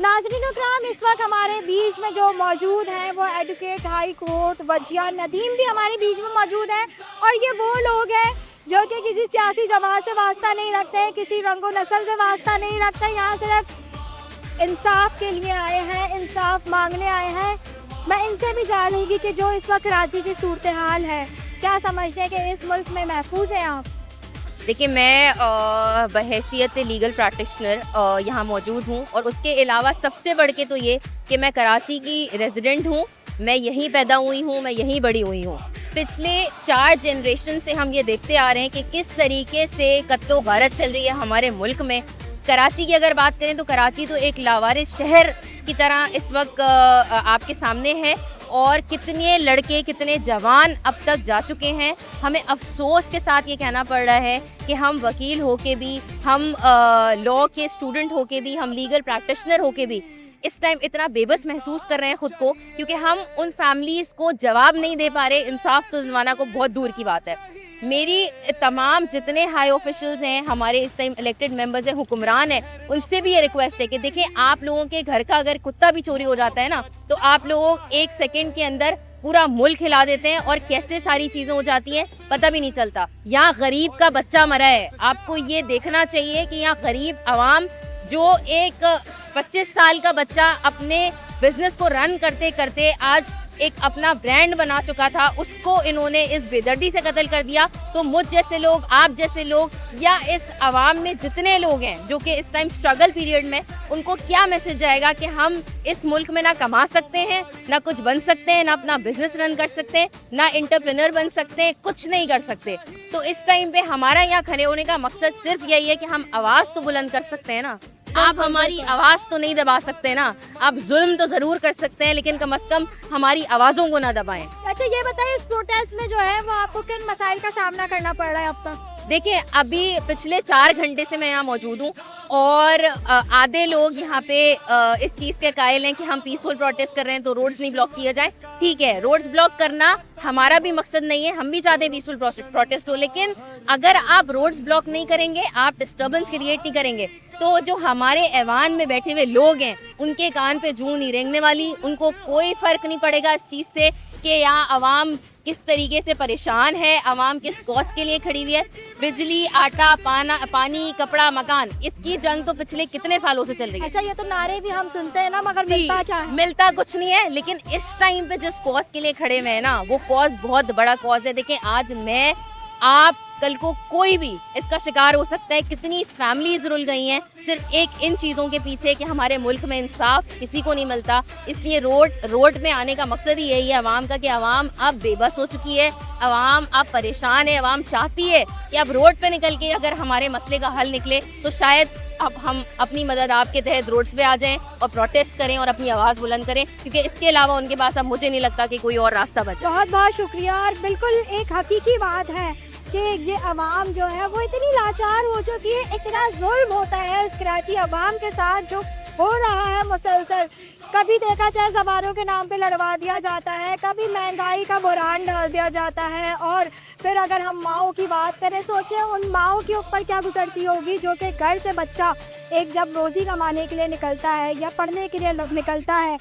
नाज़रीन इकराम, इस वक्त हमारे बीच में जो मौजूद हैं वो advocate high court Wajiha Nadeem भी हमारे बीच में मौजूद हैं। और ये वो लोग हैं जो कि किसी सियासी जमात से वास्ता नहीं रखते हैं, किसी रंगो नस्ल से वास्ता नहीं रखते हैं, यहाँ सिर्फ इंसाफ के लिए आए हैं, इंसाफ मांगने आए हैं। मैं इनसे भी जान लूँगी कि जो इस वक्त कराची की सूरत हाल है, क्या समझते हैं कि इस मुल्क में महफूज हैं आप? देखिए, मैं बहैसियत लीगल प्रैक्टिशनर यहाँ मौजूद हूँ, और उसके अलावा सबसे बढ़ के तो ये कि मैं कराची की रेजिडेंट हूँ। मैं यहीं पैदा हुई हूँ, मैं यहीं बड़ी हुई हूँ। पिछले 4 जनरेशन से हम ये देखते आ रहे हैं कि किस तरीके से कत्लो गारत चल रही है हमारे मुल्क में। कराची की अगर बात करें तो कराची तो एक लावारिस शहर की तरह इस वक्त आपके सामने है, और कितने लड़के, कितने जवान अब तक जा चुके हैं। हमें अफसोस के साथ ये कहना पड़ रहा है कि हम वकील होके भी, हम लॉ के स्टूडेंट होके भी, हम लीगल प्रैक्टिशनर होके भी इस टाइम इतना बेबस महसूस कर रहे हैं ख़ुद को, क्योंकि हम उन फैमिलीज़ को जवाब नहीं दे पा रहे। इंसाफ तो दिलवाना को बहुत दूर की बात है। मेरी तमाम जितने हाई ऑफिशियल्स हैं, हमारे इस टाइम इलेक्टेड मेंबर्स हैं, हुक्मरान हैं, उनसे भी ये रिक्वेस्ट है कि देखिए, आप लोगों के घर का अगर कुत्ता भी चोरी हो जाता है ना, तो आप लोग 1 सेकंड के अंदर पूरा मुल्क हिला देते हैं, और कैसे सारी चीज़ें हो जाती हैं पता भी नहीं चलता। यहाँ गरीब का बच्चा मरा है। आपको ये देखना चाहिए कि यहाँ गरीब आवाम, जो एक 25 साल का बच्चा अपने बिजनेस को रन करते करते आज एक अपना ब्रांड बना चुका था, उसको इन्होंने इस बेदर्दी से कत्ल कर दिया। तो मुझ जैसे लोग, आप जैसे लोग, या इस आवाम में जितने लोग हैं जो कि इस टाइम स्ट्रगल पीरियड में, उनको क्या मैसेज जाएगा कि हम इस मुल्क में ना कमा सकते हैं, ना कुछ बन सकते हैं, ना अपना बिजनेस रन कर सकते हैं, ना एंटरप्रेन्योर बन सकते हैं, कुछ नहीं कर सकते। तो इस टाइम पे हमारा यहाँ खड़े होने का मकसद सिर्फ यही है कि हम आवाज़ तो बुलंद कर सकते हैं ना। आप हमारी आवाज़ तो नहीं दबा सकते ना। आप जुल्म तो ज़रूर कर सकते हैं, लेकिन कम से कम हमारी आवाज़ों को ना दबाएं। अच्छा, ये बताइए, इस प्रोटेस्ट में जो है वो आपको किन मसाइल का सामना करना पड़ रहा है अब तक? देखिए, अभी पिछले 4 घंटे से मैं यहाँ मौजूद हूँ, और आधे लोग यहाँ पे इस चीज़ के कायल हैं कि हम पीसफुल प्रोटेस्ट कर रहे हैं तो रोड्स नहीं ब्लॉक किया जाए। ठीक है, रोड्स ब्लॉक करना हमारा भी मकसद नहीं है, हम भी चाहते हैं पीसफुल प्रोटेस्ट हो, लेकिन अगर आप रोड्स ब्लॉक नहीं करेंगे, आप डिस्टर्बेंस क्रिएट नहीं करेंगे, तो जो हमारे ऐवान में बैठे हुए लोग हैं उनके कान पे जूं नहीं रेंगने वाली। उनको कोई फ़र्क नहीं पड़ेगा इस चीज़ से कि यहाँ आवाम किस तरीके से परेशान है, आवाम किस कॉज के लिए खड़ी हुई है। बिजली, आटा, पानी, कपड़ा, मकान, इसकी जंग तो पिछले कितने सालों से चल रही है। अच्छा, ये तो नारे भी हम सुनते हैं ना, मगर मिलता क्या है? मिलता कुछ नहीं है। लेकिन इस टाइम पे जिस कॉज के लिए खड़े हुए हैं ना, वो कॉज बहुत बड़ा कॉज है। देखें, आज मैं, आप, कल को कोई भी इसका शिकार हो सकता है। कितनी फैमिलीज रुल गई हैं सिर्फ इन चीज़ों के पीछे कि हमारे मुल्क में इंसाफ किसी को नहीं मिलता। इसलिए रोड में आने का मकसद ही यही है आवाम का, कि आवाम अब बेबस हो चुकी है, आवाम अब परेशान है, आवाम चाहती है कि अब रोड पे निकल के अगर हमारे मसले का हल निकले, तो शायद अब हम अपनी मदद आपके तहत रोड्स पे आ जाएं और प्रोटेस्ट करें और अपनी आवाज़ बुलंद करें, क्योंकि इसके अलावा उनके पास अब मुझे नहीं लगता कि कोई और रास्ता बचा। बहुत बहुत शुक्रिया। और बिल्कुल एक हकीकी बात है कि ये अवाम जो है वो इतनी लाचार हो चुकी है, इतना जुल्म होता है इस कराची अवाम के साथ जो हो रहा है मुसलसल। कभी देखा जाए ज़बानों के नाम पे लड़वा दिया जाता है, कभी महंगाई का बुरान डाल दिया जाता है, और फिर अगर हम माओ की बात करें, सोचें उन माओ के ऊपर क्या गुजरती होगी जो कि घर से बच्चा एक जब रोज़ी कमाने के लिए निकलता है या पढ़ने के लिए निकलता है,